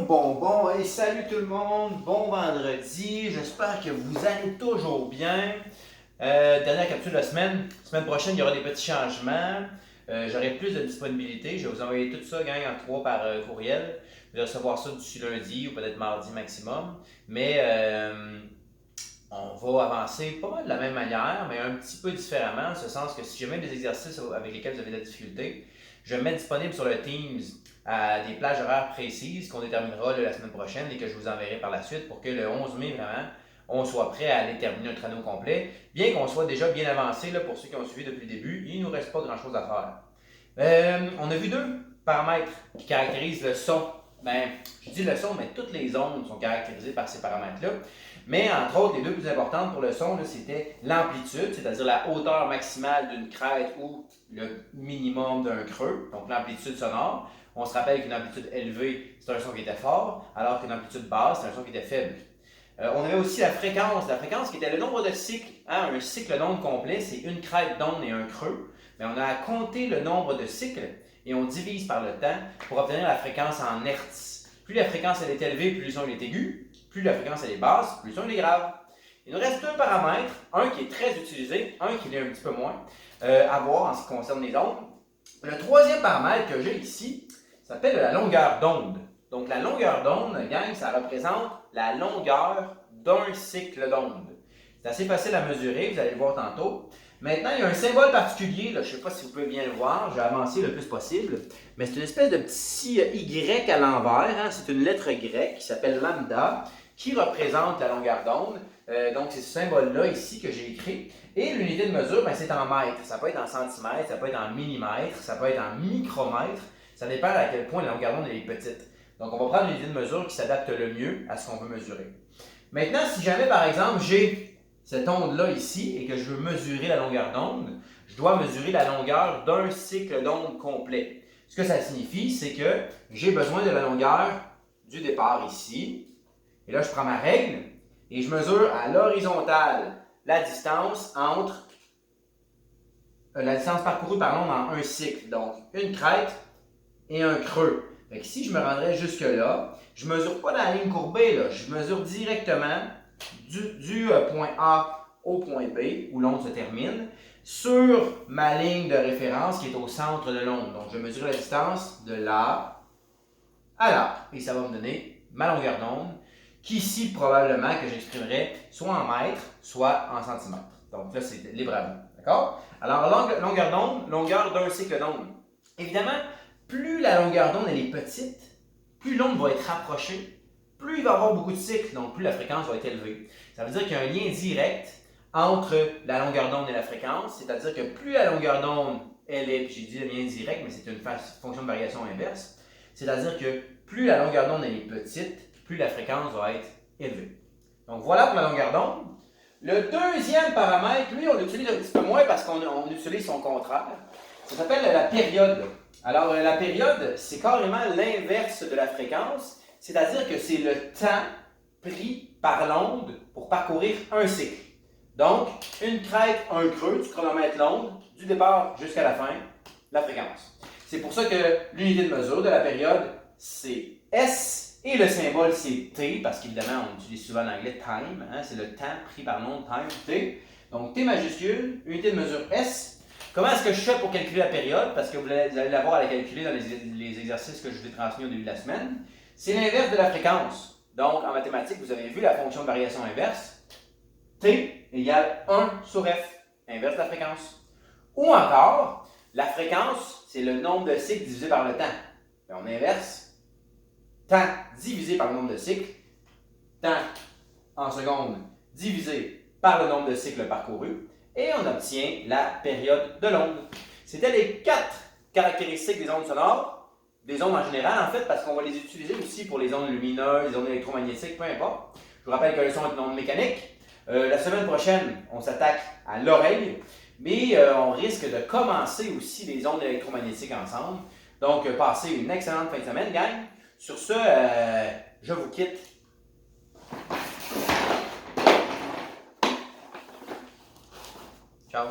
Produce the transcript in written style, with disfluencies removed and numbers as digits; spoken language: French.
Bon, et salut tout le monde, bon vendredi, j'espère que vous allez toujours bien. Dernière capsule de la semaine, semaine prochaine il y aura des petits changements, j'aurai plus de disponibilité, je vais vous envoyer tout ça gang en 3 par courriel. Vous allez recevoir ça d'ici lundi ou peut-être mardi maximum, mais on va avancer pas mal de la même manière, mais un petit peu différemment, en ce sens que si j'ai même des exercices avec lesquels vous avez de la difficulté, je vais me mettre disponible sur le Teams à des plages horaires précises qu'on déterminera la semaine prochaine et que je vous enverrai par la suite pour que le 11 mai, vraiment, on soit prêt à aller terminer notre anneau complet. Bien qu'on soit déjà bien avancé, là, pour ceux qui ont suivi depuis le début, il ne nous reste pas grand-chose à faire. On a vu 2 paramètres qui caractérisent le son. Ben, je dis le son, mais toutes les ondes sont caractérisées par ces paramètres-là. Mais entre autres, les 2 plus importantes pour le son, c'était l'amplitude, c'est-à-dire la hauteur maximale d'une crête ou le minimum d'un creux, donc l'amplitude sonore. On se rappelle qu'une amplitude élevée, c'est un son qui était fort, alors qu'une amplitude basse, c'est un son qui était faible. On avait aussi la fréquence qui était le nombre de cycles. Hein? Un cycle d'onde complet, c'est une crête d'onde et un creux. Mais on a à compter le nombre de cycles et on divise par le temps pour obtenir la fréquence en hertz. Plus la fréquence elle est élevée, plus le son est aigu. Plus la fréquence elle est basse, plus le son est grave. Il nous reste 2 paramètres, un qui est très utilisé, un qui l'est un petit peu moins, à voir en ce qui concerne les ondes. Le 3e paramètre que j'ai ici s'appelle la longueur d'onde. Donc la longueur d'onde, gang, ça représente la longueur d'un cycle d'onde. C'est assez facile à mesurer, vous allez le voir tantôt. Maintenant, il y a un symbole particulier, là, je ne sais pas si vous pouvez bien le voir, je vais avancer le plus possible, mais c'est une espèce de petit Y à l'envers, hein? C'est une lettre grecque qui s'appelle lambda, qui représente la longueur d'onde. Donc c'est ce symbole-là ici que j'ai écrit. Et l'unité de mesure, ben, c'est en mètres. Ça peut être en centimètres, ça peut être en millimètres, ça peut être en micromètres. Ça dépend à quel point la longueur d'onde est petite. Donc on va prendre l'unité de mesure qui s'adapte le mieux à ce qu'on veut mesurer. Maintenant, si jamais par exemple j'ai cette onde-là ici et que je veux mesurer la longueur d'onde, je dois mesurer la longueur d'un cycle d'onde complet. Ce que ça signifie, c'est que j'ai besoin de la longueur du départ ici. Et là, je prends ma règle et je mesure à l'horizontale la distance entre la distance parcourue par l'onde en un cycle. Donc, une crête et un creux. Fait que si je me rendrais jusque-là, je ne mesure pas dans la ligne courbée, là, je mesure directement du point A au point B, où l'onde se termine, sur ma ligne de référence qui est au centre de l'onde. Donc, je mesure la distance de là à là. Et ça va me donner ma longueur d'onde, qui ici, probablement, que j'exprimerai soit en mètres, soit en centimètres. Donc là, c'est libre à vous. D'accord? Alors, longueur d'onde, longueur d'un cycle d'onde. Évidemment, plus la longueur d'onde elle est petite, plus l'onde va être rapprochée, plus il va y avoir beaucoup de cycles, donc plus la fréquence va être élevée. Ça veut dire qu'il y a un lien direct entre la longueur d'onde et la fréquence, c'est-à-dire que plus la longueur d'onde elle est, puis j'ai dit le lien direct, mais c'est une fonction de variation inverse, c'est-à-dire que plus la longueur d'onde elle est petite, plus la fréquence va être élevée. Donc voilà pour la longueur d'onde. Le 2e paramètre, lui, on l'utilise un petit peu moins parce qu'on utilise son contraire. Ça s'appelle la période. Alors, la période, c'est carrément l'inverse de la fréquence, c'est-à-dire que c'est le temps pris par l'onde pour parcourir un cycle. Donc, une crête, un creux, tu chronomètres l'onde, du départ jusqu'à la fin, la fréquence. C'est pour ça que l'unité de mesure de la période, c'est S, et le symbole, c'est T, parce qu'évidemment, on utilise souvent l'anglais time, hein, c'est le temps pris par l'onde, time, T. Donc, T majuscule, unité de mesure S. Comment est-ce que je fais pour calculer la période? Parce que vous allez l'avoir à la calculer dans les exercices que je vous ai transmis au début de la semaine. C'est l'inverse de la fréquence. Donc, en mathématiques, vous avez vu la fonction de variation inverse. T égale 1 sur F, inverse de la fréquence. Ou encore, la fréquence, c'est le nombre de cycles divisé par le temps. Et on inverse. Temps divisé par le nombre de cycles. Temps en secondes divisé par le nombre de cycles parcourus. Et on obtient la période de l'onde. C'était les 4 caractéristiques des ondes sonores, des ondes en général en fait, parce qu'on va les utiliser aussi pour les ondes lumineuses, les ondes électromagnétiques, peu importe. Je vous rappelle que le son est une onde mécanique. La semaine prochaine, on s'attaque à l'oreille, mais on risque de commencer aussi les ondes électromagnétiques ensemble. Donc, passez une excellente fin de semaine, gang. Sur ce, je vous quitte. Ciao.